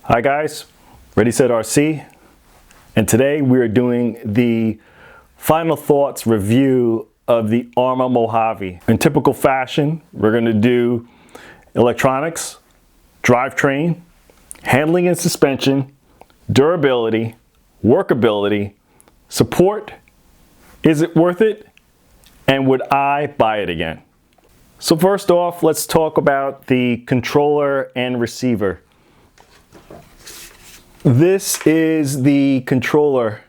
Hi guys, Ready Set RC, and today we are doing the final thoughts review of the Arrma Mojave. In typical fashion, we're going to do electronics, drivetrain, handling and suspension, durability, workability, support, is it worth it, and would I buy it again? So first off, let's talk about the controller and receiver. This is the controller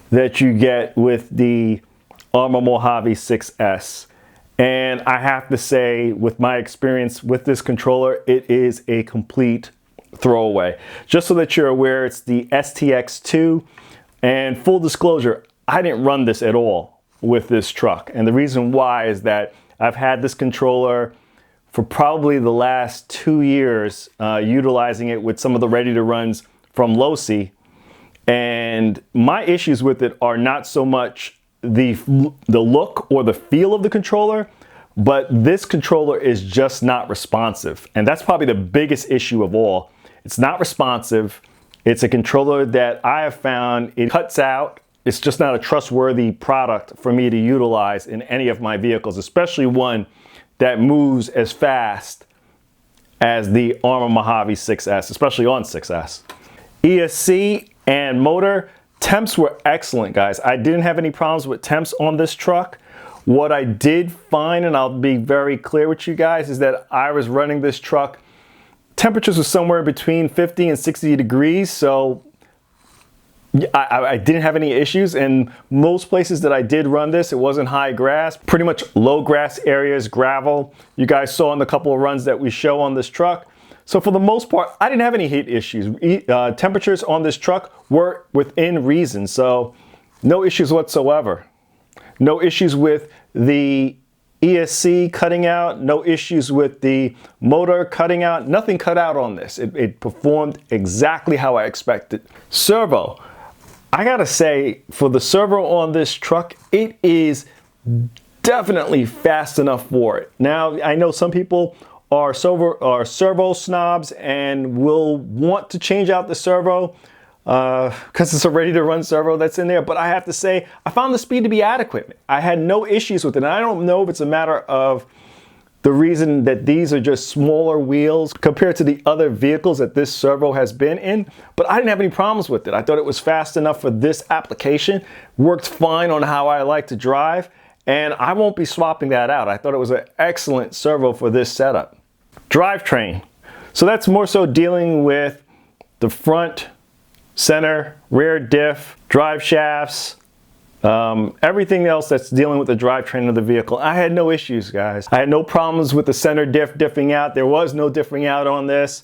that you get with the Arrma Mojave 6S. And I have to say, with my experience with this controller, it is a complete throwaway. Just so that you're aware, it's the STX2. And full disclosure, I didn't run this at all with this truck. And the reason why is that I've had this controller for probably the last 2 years, utilizing it with some of the ready to runs from Losi. And my issues with it are not so much the look or the feel of the controller, but this controller is just not responsive. And that's probably the biggest issue of all. It's not responsive. It's a controller that I have found it cuts out. It's just not a trustworthy product for me to utilize in any of my vehicles, especially one that moves as fast as the Arrma Mojave 6S, especially on 6S. ESC and motor, temps were excellent, guys. I didn't have any problems with temps on this truck. What I did find, and I'll be very clear with you guys, is that I was running this truck, temperatures were somewhere between 50 and 60 degrees, so I didn't have any issues. And most places that I did run this, it wasn't high grass, pretty much low grass areas, gravel. You guys saw in the couple of runs that we show on this truck. So for the most part, I didn't have any heat issues. Temperatures on this truck were within reason, so no issues whatsoever. No issues with the ESC cutting out, no issues with the motor cutting out, nothing cut out on this. It performed exactly how I expected. Servo. I gotta say, for the servo on this truck, it is definitely fast enough for it. Now, I know some people are servo snobs and will want to change out the servo because it's a ready-to-run servo that's in there, but I have to say, I found the speed to be adequate. I had no issues with it, and I don't know if it's a matter of the reason that these are just smaller wheels compared to the other vehicles that this servo has been in, but I didn't have any problems with it. I thought it was fast enough for this application, worked fine on how I like to drive, and I won't be swapping that out. I thought it was an excellent servo for this setup. Drivetrain. So that's more so dealing with the front, center, rear diff, drive shafts, everything else that's dealing with the drivetrain of the vehicle. I had no issues, guys. I had no problems with the center diff diffing out. There was no diffing out on this.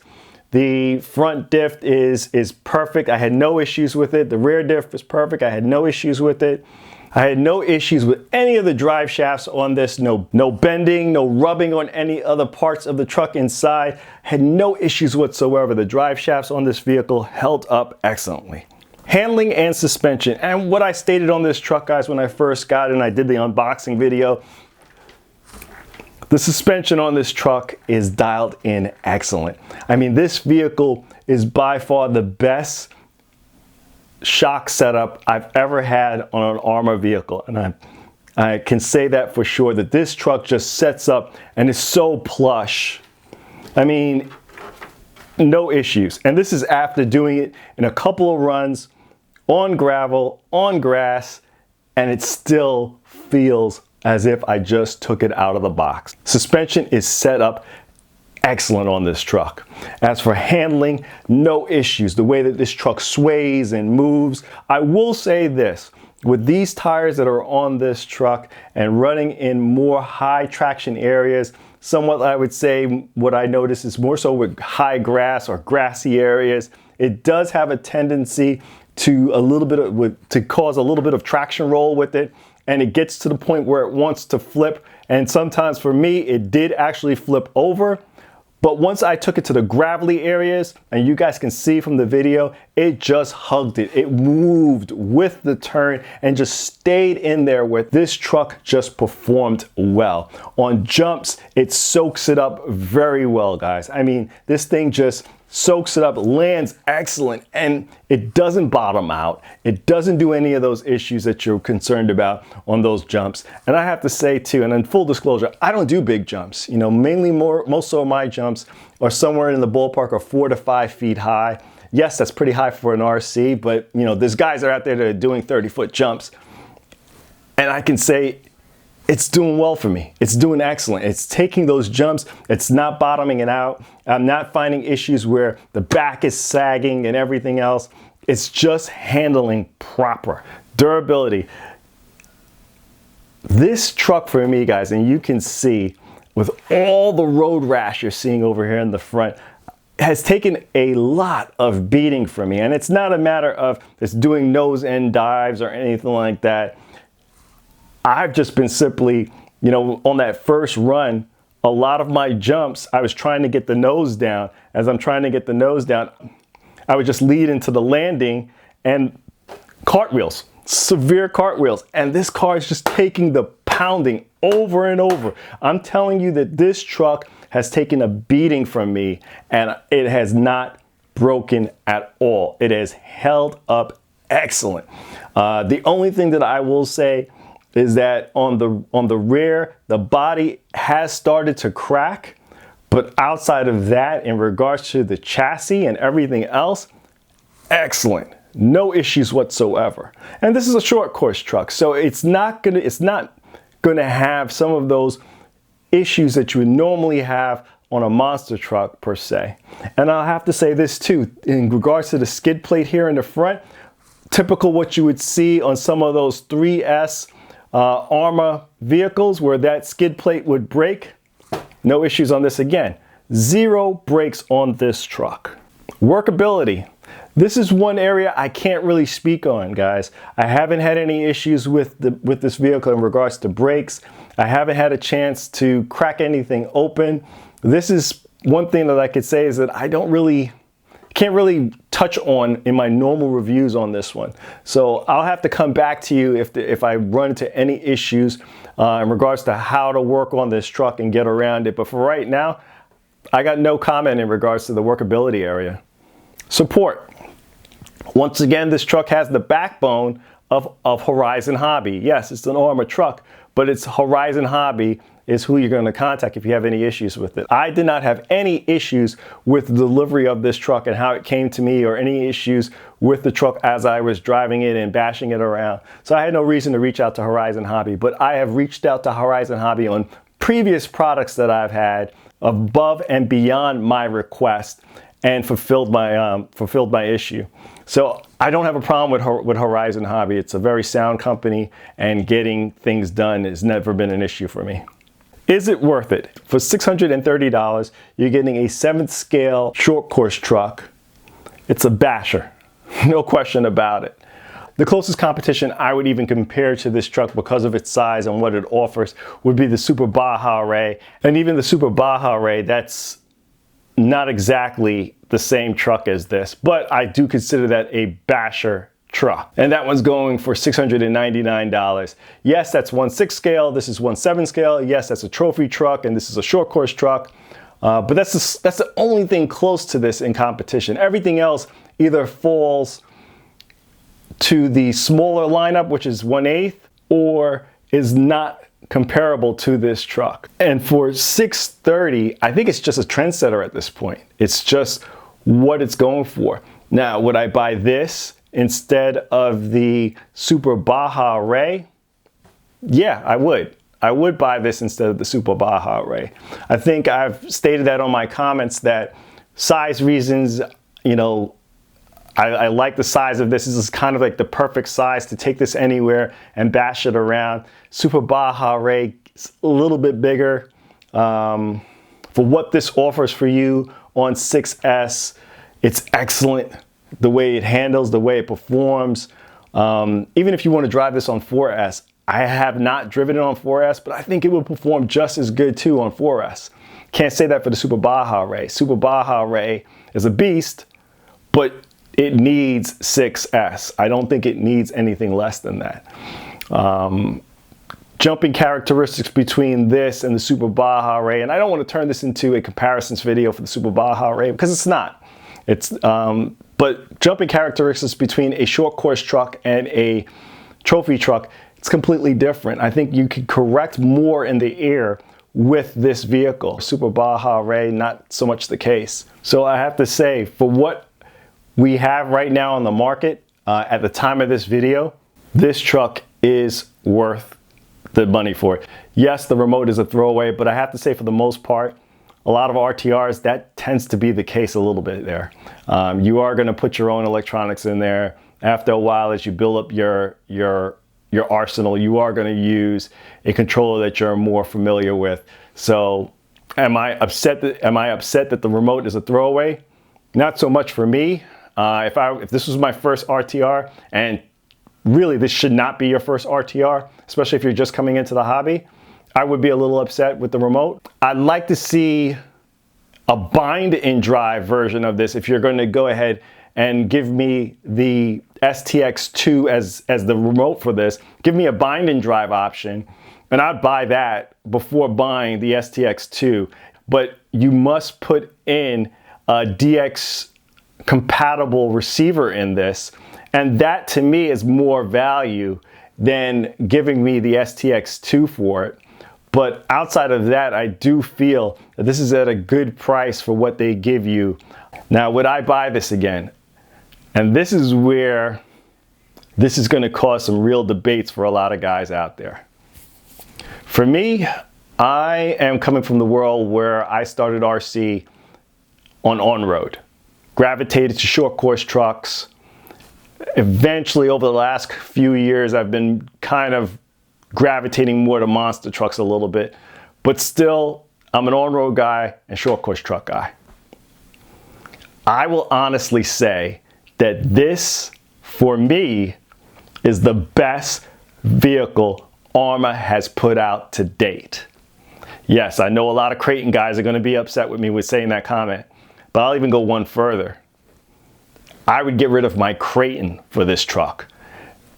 The front diff is perfect. I had no issues with it. The rear diff is perfect. I had no issues with it. I had no issues with any of the drive shafts on this. No bending, no rubbing on any other parts of the truck inside. Had no issues whatsoever. The drive shafts on this vehicle held up excellently. Handling and suspension, and what I stated on this truck, guys, when I first got it and I did the unboxing video, the suspension on this truck is dialed in excellent. I mean, this vehicle is by far the best shock setup I've ever had on an Arrma vehicle, and I can say that for sure, that this truck just sets up and is so plush. I mean, no issues. And this is after doing it in a couple of runs on gravel, on grass, and it still feels as if I just took it out of the box. Suspension is set up excellent on this truck. As for handling, no issues. The way that this truck sways and moves. I will say this, with these tires that are on this truck and running in more high traction areas, somewhat I would say what I notice is more so with high grass or grassy areas, it does have a tendency to cause a little bit of traction roll with it, and it gets to the point where it wants to flip, and sometimes for me it did actually flip over. But once I took it to the gravelly areas, and you guys can see from the video, it just hugged it. It moved with the turn and just stayed in there where this truck just performed well. On jumps, it soaks it up very well, guys. I mean, this thing just soaks it up, lands excellent, and it doesn't bottom out. It doesn't do any of those issues that you're concerned about on those jumps. And I have to say too, and in full disclosure, I don't do big jumps. You know, most of my jumps are somewhere in the ballpark of 4 to 5 feet high. Yes, that's pretty high for an RC, but you know, there's guys that are out there that are doing 30-foot jumps. And I can say it's doing well for me. It's doing excellent. It's taking those jumps. It's not bottoming it out. I'm not finding issues where the back is sagging and everything else. It's just handling proper. Durability. This truck for me, guys, and you can see with all the road rash you're seeing over here in the front, has taken a lot of beating from me. And it's not a matter of it's doing nose end dives or anything like that. I've just been simply, you know, on that first run, a lot of my jumps, I was trying to get the nose down. As I'm trying to get the nose down, I would just lead into the landing and cartwheels, severe cartwheels. And this car is just taking the pounding over and over. I'm telling you that this truck has taken a beating from me, and it has not broken at all. It has held up excellent. The only thing that I will say is that on the rear, the body has started to crack, but outside of that, in regards to the chassis and everything else, excellent. No issues whatsoever. And this is a short course truck, so it's not gonna have some of those issues that you would normally have on a monster truck per se. And I'll have to say this too, in regards to the skid plate here in the front, typical what you would see on some of those 3S Arrma vehicles where that skid plate would break. No issues on this again. Zero breaks on this truck. Workability. This is one area I can't really speak on, guys. I haven't had any issues with this vehicle in regards to brakes. I haven't had a chance to crack anything open. This is one thing that I could say is that I can't really touch on in my normal reviews on this one. So I'll have to come back to you if I run into any issues in regards to how to work on this truck and get around it. But for right now, I got no comment in regards to the workability area. Support. Once again, this truck has the backbone of Horizon Hobby. Yes, it's an Arrma truck, but it's Horizon Hobby is who you're going to contact if you have any issues with it. I did not have any issues with the delivery of this truck and how it came to me, or any issues with the truck as I was driving it and bashing it around. So I had no reason to reach out to Horizon Hobby, but I have reached out to Horizon Hobby on previous products that I've had above and beyond my request and fulfilled my issue. So I don't have a problem with Horizon Hobby. It's a very sound company, and getting things done has never been an issue for me. Is it worth it? For $630, you're getting a 7th scale short course truck. It's a basher, no question about it. The closest competition I would even compare to this truck because of its size and what it offers would be the Super Baja Ray. And even the Super Baja Ray, that's not exactly the same truck as this, but I do consider that a basher truck. And that one's going for $699. Yes, that's 1/6 scale. This is 1/7 scale. Yes, that's a trophy truck, and this is a short course truck. But that's the only thing close to this in competition. Everything else either falls to the smaller lineup, which is 1/8, or is not comparable to this truck. And for $630, I think it's just a trendsetter at this point. It's just what it's going for. Now, would I buy this instead of the Super Baja Ray? Yeah, I would. I would buy this instead of the Super Baja Ray. I think I've stated that on my comments that size reasons, you know, I like the size of this. This is kind of like the perfect size to take this anywhere and bash it around. Super Baja Ray is a little bit bigger. For what this offers for you on 6S, it's excellent. The way it handles, the way it performs. Even if you want to drive this on 4S, I have not driven it on 4S, but I think it will perform just as good too on 4S. Can't say that for the Super Baja Ray. Super Baja Ray is a beast, but it needs 6S. I don't think it needs anything less than that. Jumping characteristics between this and the Super Baja Ray, and I don't want to turn this into a comparisons video for the Super Baja Ray because it's not. But jumping characteristics between a short course truck and a trophy truck, it's completely different. I think you can correct more in the air with this vehicle. Super Baja Ray, not so much the case. So I have to say, for what we have right now on the market, at the time of this video, this truck is worth the money for it. Yes, the remote is a throwaway, but I have to say, for the most part, a lot of RTRs, that tends to be the case a little bit there. You are going to put your own electronics in there. After a while, as you build up your arsenal, you are going to use a controller that you're more familiar with. So am I upset that the remote is a throwaway? Not so much for me. If this was my first RTR, and really this should not be your first RTR, especially if you're just coming into the hobby, I would be a little upset with the remote. I'd like to see a bind and drive version of this if you're going to go ahead and give me the STX2 as the remote for this. Give me a bind and drive option, and I'd buy that before buying the STX2. But you must put in a DX compatible receiver in this, and that to me is more value than giving me the STX2 for it. But outside of that, I do feel that this is at a good price for what they give you. Now, would I buy this again? And this is where this is going to cause some real debates for a lot of guys out there. For me, I am coming from the world where I started RC on-road, gravitated to short course trucks. Eventually, over the last few years, I've been kind of gravitating more to monster trucks a little bit, but still, I'm an on-road guy and short course truck guy. I will honestly say that this, for me, is the best vehicle Arrma has put out to date. Yes, I know a lot of Creighton guys are going to be upset with me with saying that comment, but I'll even go one further. I would get rid of my Creighton for this truck.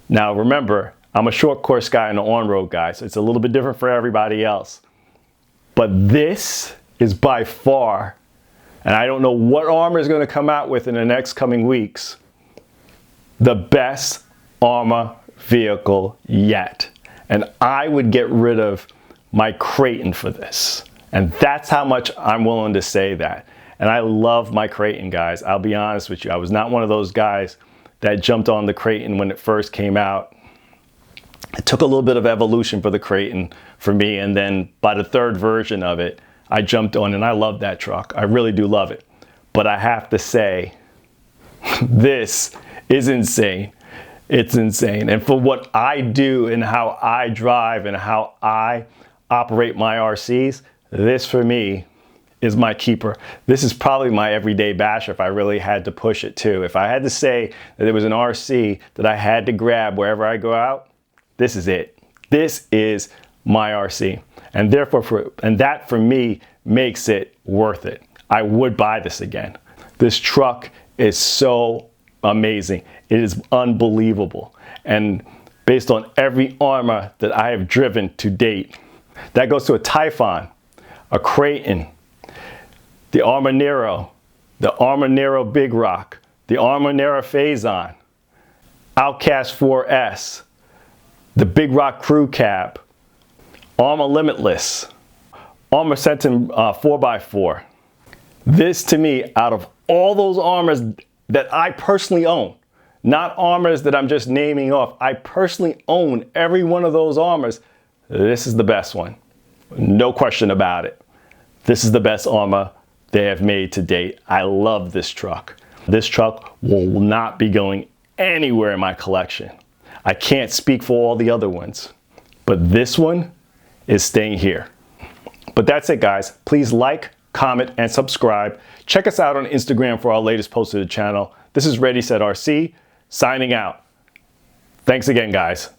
Now remember, I'm a short course guy and an on-road guy, so it's a little bit different for everybody else. But this is by far, and I don't know what Arrma is going to come out with in the next coming weeks, the best Arrma vehicle yet. And I would get rid of my Creighton for this. And that's how much I'm willing to say that. And I love my Creighton, guys. I'll be honest with you. I was not one of those guys that jumped on the Creighton when it first came out. It took a little bit of evolution for the Creighton for me, and then by the third version of it, I jumped on, and I love that truck. I really do love it. But I have to say, this is insane. It's insane. And for what I do and how I drive and how I operate my RCs, this for me is my keeper. This is probably my everyday basher if I really had to push it too. If I had to say that there was an RC that I had to grab wherever I go out, this is it. This is my RC. And therefore, that for me makes it worth it. I would buy this again. This truck is so amazing. It is unbelievable. And based on every Arrma that I have driven to date, that goes to a Typhon, a Creighton, the Arrma Nero, the Arrma Nero Big Rock, the Arrma Nero Phazon, Outcast 4S, the Big Rock Crew Cab, Arrma Limitless, Arrma Senton 4x4. This to me, out of all those Arrmas that I personally own, not Arrmas that I'm just naming off, I personally own every one of those Arrmas, this is the best one. No question about it. This is the best Arrma they have made to date. I love this truck. This truck will not be going anywhere in my collection. I can't speak for all the other ones, but this one is staying here. But that's it, guys. Please like, comment, and subscribe. Check us out on Instagram for our latest post to the channel. This is Ready Set RC, signing out. Thanks again, guys.